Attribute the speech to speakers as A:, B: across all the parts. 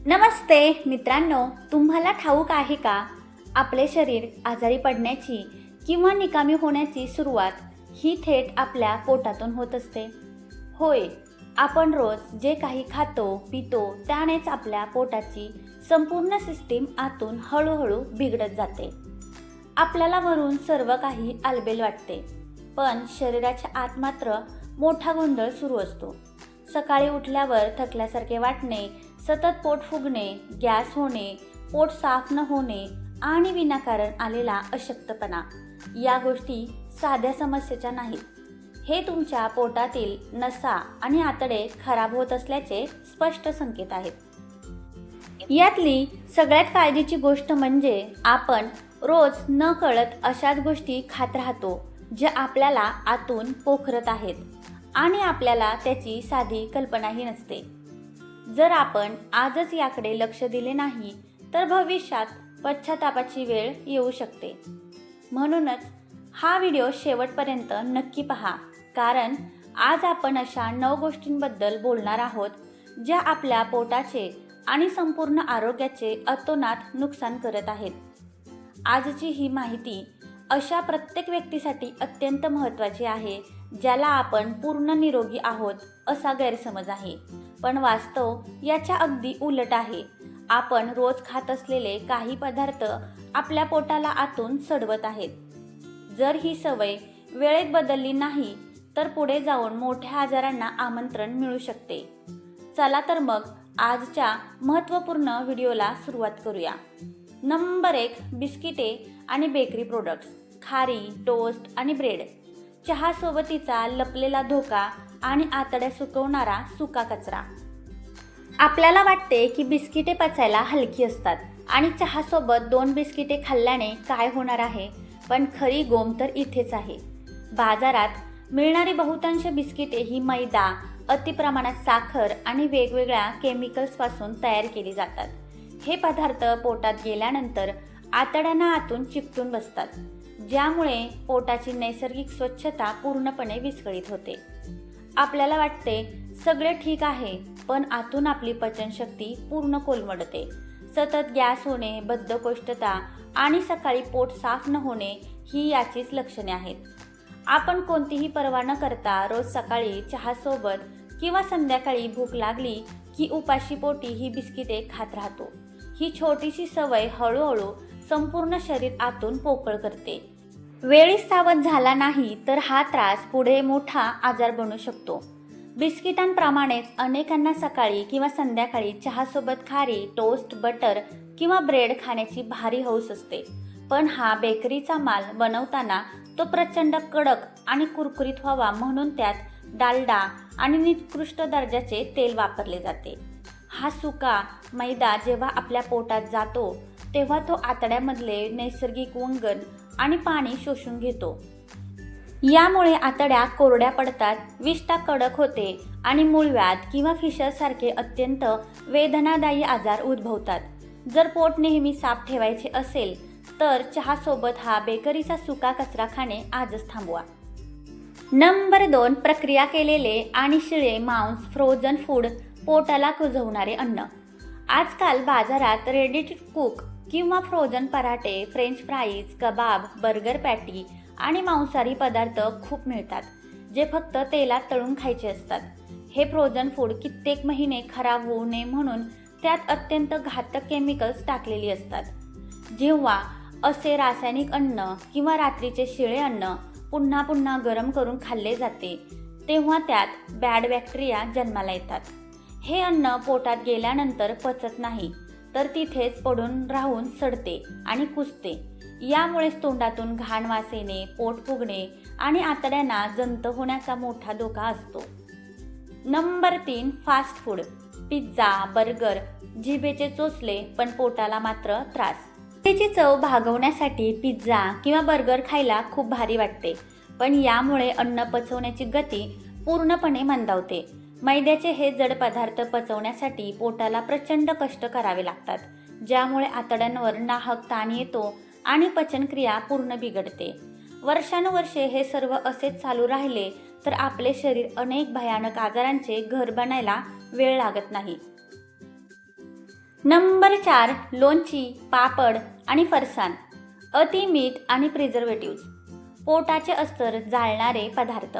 A: नमस्ते मित्रांनो, तुम्हाला ठाऊक आहे का आपले शरीर आजारी पडण्याची किंवा निकामी होण्याची सुरुवात ही थेट आपल्या पोटातून होत असते. होय, आपण रोज जे काही खातो पितो त्यानेच आपल्या पोटाची संपूर्ण सिस्टीम आतून हळूहळू बिघडत जाते. आपल्याला वरून सर्व काही आलबेल वाटते, पण शरीराच्या आत मात्र मोठा गोंधळ सुरू असतो. सकाळी उठल्यावर थकल्यासारखे वाटणे, सतत पोट फुगणे, गॅस होणे, पोट साफ न होणे आणि विनाकारण आलेला अशक्तपणा या गोष्टी साध्या समस्येच्या नाहीत. हे तुमच्या पोटातील नसा आणि आतडे खराब होत असल्याचे स्पष्ट संकेत आहेत. यातली सगळ्यात काळजीची गोष्ट म्हणजे आपण रोज न कळत अशाच गोष्टी खात राहतो ज्या आपल्याला आतून पोखरत आहेत आणि आपल्याला त्याची साधी कल्पनाही नसते. जर आपण आजच याकडे लक्ष दिले नाही तर भविष्यात पश्चातापाची वेळ येऊ शकते. म्हणूनच हा व्हिडिओ शेवटपर्यंत नक्की पहा, कारण आज आपण अशा 9 गोष्टींबद्दल बोलणार आहोत ज्या आपल्या पोटाचे आणि संपूर्ण आरोग्याचे अतोनात नुकसान करत आहेत. आजची ही माहिती अशा प्रत्येक व्यक्तीसाठी अत्यंत महत्त्वाची आहे ज्याला आपण पूर्ण निरोगी आहोत असा गैरसमज आहे, पण वास्तव याच्या अगदी उलट आहे. आपण रोज खात असलेले काही पदार्थ आपल्या पोटाला आतून सडवत आहेत. जर ही सवय वेळेत बदलली नाही तर पुढे जाऊन मोठ्या आजारांना आमंत्रण मिळू शकते. चला तर मग आजच्या महत्त्वपूर्ण व्हिडिओला सुरुवात करूया. नंबर 1, बिस्किटे आणि बेकरी प्रोडक्ट्स. खारी, टोस्ट आणि ब्रेड. चहा सोबतीचा लपलेला धोका आणि आतड्या सुकवणारा सुका कचरा. आपल्याला वाटते की बिस्किटे पचायला हलकी असतात आणि चहासोबत 2 बिस्किटे खाल्ल्याने काय होणार आहे, पण खरी गोम तर इथेच आहे. बाजारात मिळणारी बहुतांश बिस्किटे ही मैदा, अतिप्रमाणात साखर आणि वेगवेगळ्या केमिकल्सपासून तयार केली जातात. हे पदार्थ पोटात गेल्यानंतर आतड्यांना आतून चिकटून बसतात, ज्यामुळे पोटाची नैसर्गिक स्वच्छता पूर्णपणे विस्कळीत होते. आपल्याला वाटते सगळे ठीक आहे, पण आतून आपली पचनशक्ती पूर्ण कोलमडते. सतत गॅस होणे, बद्धकोष्ठता आणि सकाळी पोट साफ न होणे ही याचीच लक्षणे आहेत. आपण कोणतीही पर्वा न करता रोज सकाळी चहासोबत किंवा संध्याकाळी भूक लागली की उपाशी पोटी ही बिस्किटे खात राहतो. ही छोटीशी सवय हळूहळू संपूर्ण शरीर आतून पोकळ करते. वेळीच सावध झाला नाही तर हा त्रास पुढे मोठा आजार बनू शकतो. बिस्किटांप्रमाणेच अनेकांना सकाळी किंवा संध्याकाळी चहासोबत खारी, टोस्ट, बटर किंवा ब्रेड खाण्याची भारी हौस असते. पण हा बेकरीचा माल बनवताना तो प्रचंड कडक आणि कुरकुरीत व्हावा म्हणून त्यात डालडा आणि निकृष्ट दर्जाचे तेल वापरले जाते. हा सुका मैदा जेव्हा आपल्या पोटात जातो तेव्हा तो आतड्यामधले नैसर्गिक वंगण आणि पाणी शोषून घेतो. यामुळे आतड्या कोरड्या पडतात, विष्ठा कडक होते आणि मूळव्याध किंवा फिशरसारखे अत्यंत वेदनादायी आजार उद्भवतात. जर पोट नेहमी साफ ठेवायचे असेल तर चहासोबत हा बेकरीचा सुका कचरा खाणे आजच थांबवा. नंबर 2, प्रक्रिया केलेले आणि शिळे मांस, फ्रोझन फूड, पोटाला कुजवणारे अन्न. आजकाल बाजारात रेडी टू कुक किंवा फ्रोझन पराठे, फ्रेंच फ्राईज, कबाब, बर्गर पॅटी आणि मांसाहारी पदार्थ खूप मिळतात, जे फक्त तेलात तळून खायचे असतात. हे फ्रोझन फूड कित्येक महिने खराब होऊ नये म्हणून त्यात अत्यंत घातक केमिकल्स टाकलेली असतात. जेव्हा असे रासायनिक अन्न किंवा रात्रीचे शिळे अन्न पुन्हा पुन्हा गरम करून खाल्ले जाते तेव्हा त्यात बॅड बॅक्टेरिया जन्माला येतात. हे अन्न पोटात गेल्यानंतर पचत नाही तर तिथेच पडून राहून सडते आणि कुजते. यामुळेच तोंडातून घाण वास येणे, पोट फुगणे आणि आतड्यांना जंत होण्याचा मोठा धोका असतो. Number 3, fast food. Pizza, burger. जिभेचे चोचले पण पोटाला मात्र त्रास. त्याची चव भागवण्यासाठी पिझ्झा किंवा बर्गर खायला खूप भारी वाटते, पण यामुळे अन्न पचवण्याची गती पूर्णपणे मंदावते. मैद्याचे हे जड पदार्थ पचवण्यासाठी पोटाला प्रचंड कष्ट करावे लागतात, ज्यामुळे आतड्यांवर नाहक ताण येतो आणि पचनक्रिया पूर्ण बिघडते. वर्षानुवर्षे हे सर्व असेच चालू राहिले तर आपले शरीर अनेक भयानक आजारांचे घर बनायला वेळ लागत नाही. नंबर 4, लोणची, पापड आणि फरसाण. अति मीठ आणि प्रिझर्वेटिव्ज. पोटाचे अस्तर जाळणारे पदार्थ.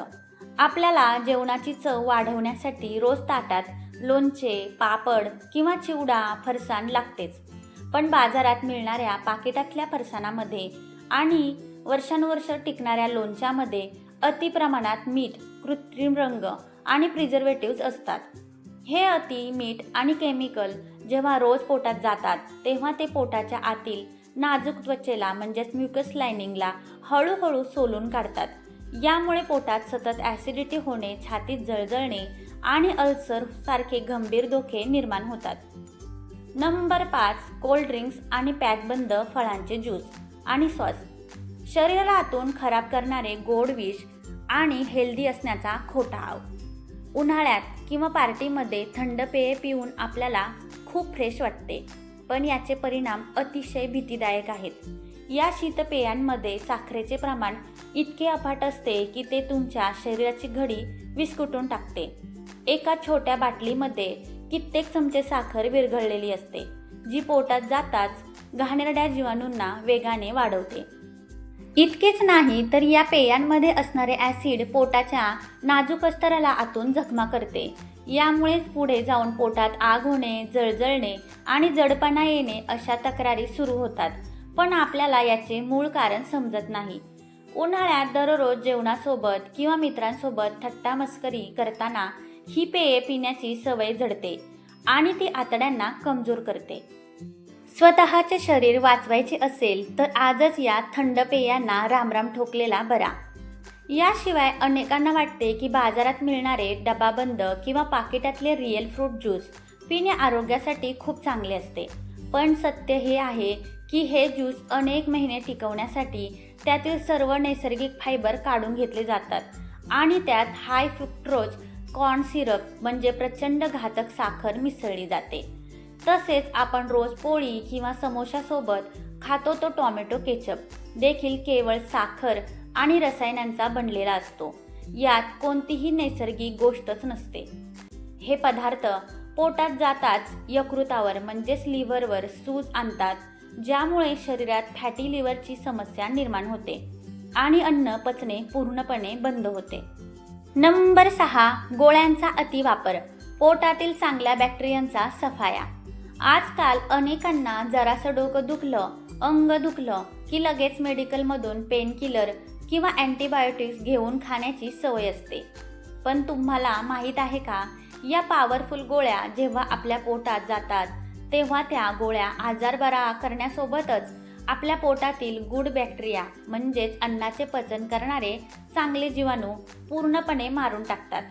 A: आपल्याला जेवणाची चव वाढवण्यासाठी रोज ताटात लोणचे, पापड किंवा चिवडा, फरसाण लागतेच. पण बाजारात मिळणाऱ्या पाकिटातल्या फरसाणामध्ये आणि वर्षानुवर्ष टिकणाऱ्या लोणच्यामध्ये अति प्रमाणात मीठ, कृत्रिम रंग आणि प्रिझर्वेटिव्ज असतात. हे अति मीठ आणि केमिकल जेव्हा रोज पोटात जातात तेव्हा ते पोटाच्या आतील नाजूक त्वचेला म्हणजेच म्युकस लायनिंगला हळूहळू सोलून काढतात. यामुळे पोटात सतत ॲसिडिटी होणे, छातीत जळजळणे आणि अल्सर सारखे गंभीर धोके निर्माण होतात. नंबर 5, कोल्ड ड्रिंक्स आणि पॅकबंद फळांचे ज्यूस आणि सॉस. शरीराला आतून खराब करणारे गोड विष आणि हेल्दी असण्याचा खोटा आव. उन्हाळ्यात किंवा पार्टीमध्ये थंड पेये पिऊन आपल्याला खूप फ्रेश वाटते, पण याचे परिणाम अतिशय भीतीदायक आहेत. या शीतपेयांमध्ये साखरेचे प्रमाण इतके अफाट असते की ते तुमच्या शरीराची घडी विस्कटून टाकते. एका छोट्या बाटलीमध्ये कित्येक चमचे साखर विरघळलेली असते, जी पोटात जाताच घाणेरड्या जीवाणूंना वेगाने वाढवते. इतकेच नाही तर या पेयांमध्ये असणारे ॲसिड पोटाच्या नाजूक अस्तराला आतून जखमा करते. यामुळेच पुढे जाऊन पोटात आग होणे, जळजळणे आणि जडपणा येणे अशा तक्रारी सुरू होतात. पण आपल्याला याचे मूळ कारण समजत नाही. उन्हाळ्यात दररोज जेवणासोबत किंवा मित्रांसोबत थट्टा मस्करी करताना ही पेये पिण्याची सवय जडते आणि ती आतड्यांना कमजोर करते. स्वतःचे शरीर वाचवायचे असेल तर आजच या थंड पेयांना रामराम ठोकलेला बरा. याशिवाय अनेकांना वाटते की बाजारात मिळणारे डबाबंद किंवा पाकिटातले रिअल फ्रूट ज्यूस पिणे आरोग्यासाठी खूप चांगले असते. पण सत्य हे आहे की हे ज्यूस अनेक महिने टिकवण्यासाठी त्यातील सर्व नैसर्गिक फायबर काढून घेतले जातात आणि त्यात हाय फ्रुक्टोज कॉर्न सिरप म्हणजे प्रचंड घातक साखर मिसळली जाते. तसेच आपण रोज पोळी किंवा समोशासोबत खातो तो टोमॅटो केचप देखील केवळ साखर आणि रसायनांचा बनलेला असतो. यात कोणतीही नैसर्गिक गोष्टच नसते. हे पदार्थ पोटात जाताच यकृतावर म्हणजेच लिव्हरवर सूज आणतात, ज्यामुळे शरीरात फॅटी लिव्हरची समस्या निर्माण होते आणि अन्न पचणे पूर्णपणे बंद होते. नंबर 6, गोळ्यांचा अतिवापर. पोटातील चांगल्या बॅक्टेरियांचा सफाया. आजकाल अनेकांना जरासं डोकं दुखलं, अंग दुखलं की लगेच मेडिकलमधून पेनकिलर किंवा अँटीबायोटिक्स घेऊन खाण्याची सवय असते. पण तुम्हाला माहीत आहे का, या पॉवरफुल गोळ्या जेव्हा आपल्या पोटात जातात तेव्हा त्या गोळ्या आजार बरा करण्यासोबतच आपल्या पोटातील गुड बॅक्टेरिया म्हणजेच अन्नाचे पचन करणारे चांगले जीवाणू पूर्णपणे मारून टाकतात.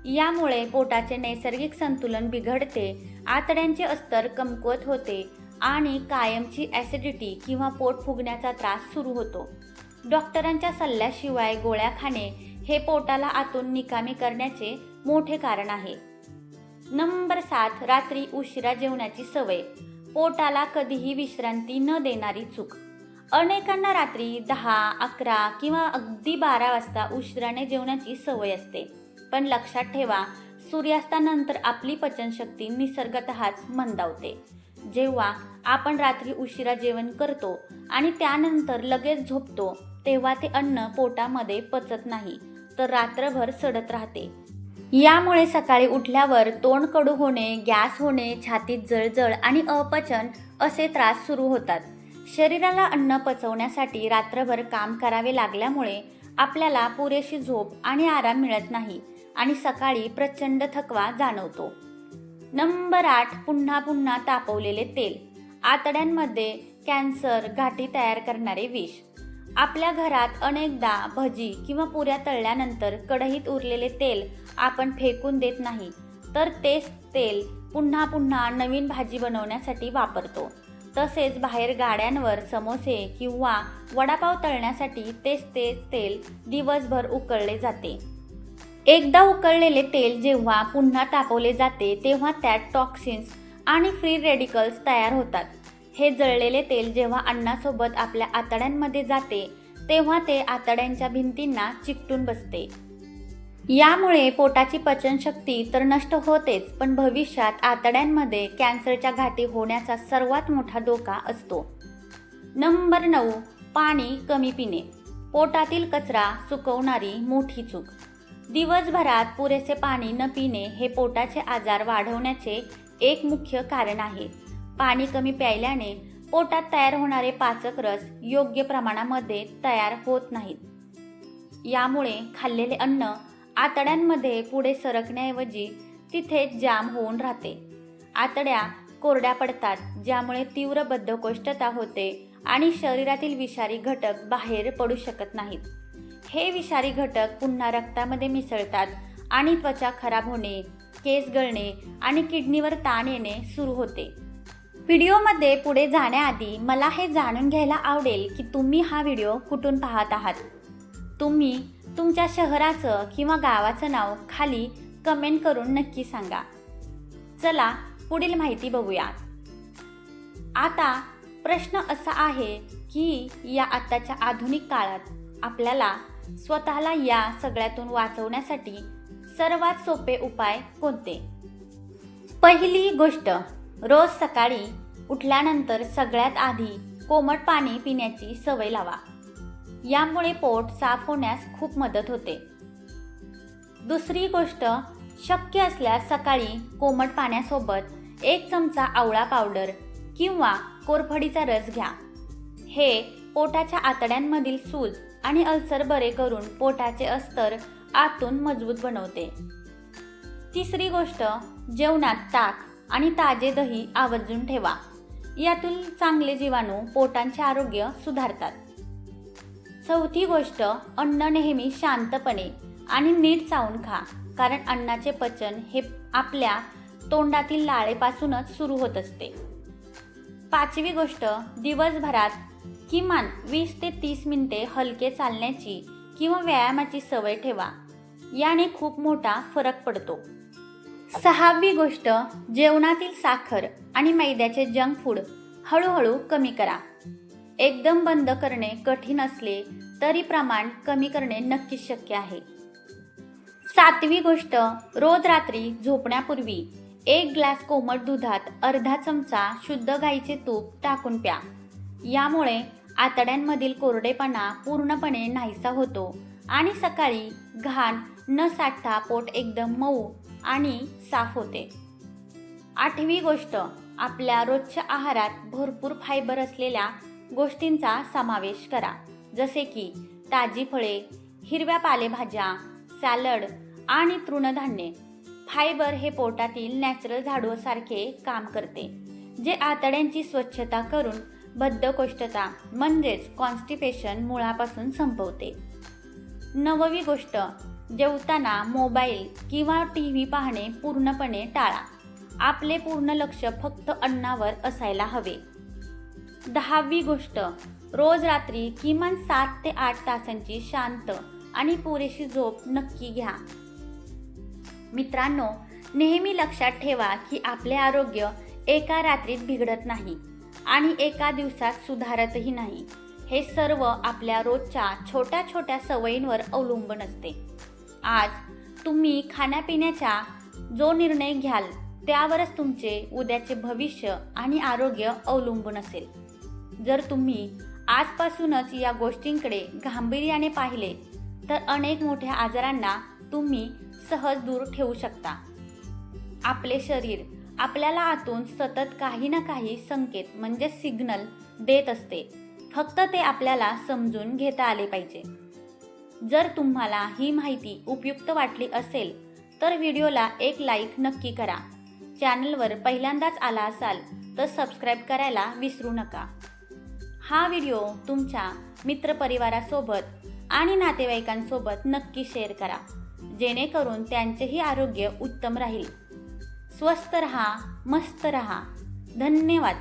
A: यामुळे पोटाचे नैसर्गिक संतुलन बिघडते, आतड्यांचे अस्तर कमकुवत होते आणि कायमची ॲसिडिटी किंवा पोट फुगण्याचा त्रास सुरू होतो. डॉक्टरांच्या सल्ल्याशिवाय गोळ्या खाणे हे पोटाला आतून निकामी करण्याचे मोठे कारण आहे. नंबर 7, रात्री उशिरा जेवण्याची सवय. पोटाला कधीही विश्रांती न देणारी चूक. अनेकांना रात्री 10, 11 किंवा अगदी 12 वाजता उशिराने जेवण्याची सवय असते. पण लक्षात ठेवा, सूर्यास्तानंतर आपली पचनशक्ती निसर्गतःच मंदावते. जेव्हा आपण रात्री उशिरा जेवण करतो आणि त्यानंतर लगेच झोपतो तेव्हा ते अन्न पोटामध्ये पचत नाही तर रात्रभर सडत राहते. यामुळे सकाळी उठल्यावर तोंड कडू होणे, गॅस होणे, छातीत जळजळ आणि अपचन असे त्रास सुरू होतात. शरीराला अन्न पचवण्यासाठी रात्रभर काम करावे लागल्यामुळे आपल्याला पुरेशी झोप आणि आराम मिळत नाही आणि सकाळी प्रचंड थकवा जाणवतो. नंबर 8, पुन्हा पुन्हा तापवलेले तेल. आतड्यांमध्ये कॅन्सर गाठी तयार करणारे विष. आपल्या घरात अनेकदा भजी किंवा पुऱ्या तळल्यानंतर कढईत उरलेले तेल आपण फेकून देत नाही, तर तेच तेल पुन्हा पुन्हा नवीन भाजी बनवण्यासाठी वापरतो. तसेच बाहेर गाड्यांवर समोसे किंवा वडापाव तळण्यासाठी तेच तेल दिवसभर उकळले जाते. एकदा उकळलेले तेल जेव्हा पुन्हा तापवले जाते तेव्हा त्यात टॉक्सिन्स आणि फ्री रेडिकल्स तयार होतात. हे जळलेले तेल जेव्हा अन्नासोबत आपल्या आतड्यांमध्ये जाते तेव्हा ते आतड्यांच्या भिंतींना चिकटून बसते. यामुळे पोटाची पचनशक्ती तर नष्ट होतेच, पण भविष्यात आतड्यांमध्ये कॅन्सरच्या गाठी होण्याचा सर्वात मोठा धोका असतो. नंबर 9. पाणी कमी पिणे. पोटातील कचरा सुकवणारी मोठी चूक. दिवसभरात पुरेसे पाणी न पिणे हे पोटाचे आजार वाढवण्याचे एक मुख्य कारण आहे. पाणी कमी प्यायल्याने पोटात तयार होणारे पाचक रस योग्य प्रमाणामध्ये तयार होत नाहीत. यामुळे खाल्लेले अन्न आतड्यांमध्ये पुढे सरकण्याऐवजी तिथेच जाम होऊन राहते. आतड्या कोरड्या पडतात, ज्यामुळे तीव्र बद्धकोष्ठता होते आणि शरीरातील विषारी घटक बाहेर पडू शकत नाहीत. हे विषारी घटक पुन्हा रक्तामध्ये मिसळतात आणि त्वचा खराब होणे, केस गळणे आणि किडनीवर ताण येणे सुरू होते. व्हिडिओमध्ये पुढे जाण्याआधी मला हे जाणून घ्यायला आवडेल की तुम्ही हा व्हिडिओ कुठून पाहत आहात. तुम्ही तुमच्या शहराचं किंवा गावाचं नाव खाली कमेंट करून नक्की सांगा. चला पुढील माहिती बघूया. आता प्रश्न असा आहे की या आत्ताच्या आधुनिक काळात आपल्याला स्वतःला या सगळ्यातून वाचवण्यासाठी सर्वात सोपे उपाय कोणते? पहिली गोष्ट, रोज सकाळी उठल्यानंतर सगळ्यात आधी कोमट पाणी पिण्याची सवय लावा. यामुळे पोट साफ होण्यास खूप मदत होते. दुसरी गोष्ट, शक्य असल्यास सकाळी कोमट पाण्यासोबत 1 चमचा आवळा पावडर किंवा कोरफडीचा रस घ्या. हे पोटाच्या आतड्यांमधील सूज आणि अल्सर बरे करून पोटाचे अस्तर आतून मजबूत बनवते. तिसरी गोष्ट, जेवणात ताक आणि ताजे दही आवर्जून ठेवा. यातून चांगले जीवाणू पोटांचे आरोग्य सुधारतात. चौथी गोष्ट, अन्न नेहमी शांतपणे आणि नीट चावून खा, कारण अन्नाचे पचन हे आपल्या तोंडातील लाळेपासूनच सुरू होत असते. पाचवी गोष्ट, दिवसभरात किमान 20 ते 30 मिनिटे हलके चालण्याची किंवा व्यायामाची सवय ठेवा. याने खूप मोठा फरक पडतो. सहावी गोष्ट, जेवणातील साखर आणि मैद्याचे जंक फूड हळूहळू कमी करा. एकदम बंद करणे कठीण असले तरी प्रमाण कमी करणे नक्कीच शक्य आहे. सातवी गोष्ट, रोज रात्री झोपण्यापूर्वी 1 ग्लास कोमट दुधात अर्धा चमचा शुद्ध गाईचे तूप टाकून प्या. यामुळे आतड्यांमधील कोरडेपणा पूर्णपणे नाहीसा होतो आणि सकाळी घाण न साठता पोट एकदम मऊ आणि साफ होते. आठवी गोष्ट, आपल्या रोजच्या आहारात भरपूर फायबर असलेल्या गोष्टींचा समावेश करा, जसे की ताजी फळे, हिरव्या पालेभाज्या, सॅलड आणि तृणधान्ये. फायबर हे पोटातील नॅचरल झाडूसारखे काम करते, जे आतड्यांची स्वच्छता करून बद्धकोष्ठता म्हणजेच कॉन्स्टिपेशन मुळापासून संपवते. नववी गोष्ट, जेवताना मोबाईल किंवा TV पाहणे पूर्णपणे टाळा. आपले पूर्ण लक्ष फक्त अन्नावर असायला हवे. 10वी गोष्ट, रोज रात्री किमान 7 ते 8 तासांची शांत आणि पुरेशी झोप नक्की घ्या. मित्रांनो, नेहमी लक्षात ठेवा की आपले आरोग्य एका रात्रीत बिघडत नाही आणि एका दिवसात सुधारतही नाही. हे सर्व आपल्या रोजच्या छोट्या छोट्या सवयींवर अवलंबून असते. आज तुम्ही खाण्यापिण्याचा जो निर्णय घ्याल त्यावरच तुमचे उद्याचे भविष्य आणि आरोग्य अवलंबून असेल. जर तुम्ही आजपासूनच या गोष्टींकडे गांभीर्याने पाहिले तर अनेक मोठ्या आजारांना तुम्ही सहज दूर ठेवू शकता. आपले शरीर आपल्याला आतून सतत काही ना काही संकेत म्हणजे सिग्नल देत असते. फक्त ते आपल्याला समजून घेता आले पाहिजे. जर तुम्हाला ही माहिती उपयुक्त वाटली असेल तर व्हिडिओला एक लाईक नक्की करा. चॅनलवर पहिल्यांदाच आला असाल तर सबस्क्राईब करायला विसरू नका. हा व्हिडिओ तुमच्या मित्रपरिवारासोबत आणि नातेवाईकांसोबत नक्की शेअर करा, जेणेकरून त्यांचेही आरोग्य उत्तम राहील. स्वस्थ रहा, मस्त रहा. धन्यवाद.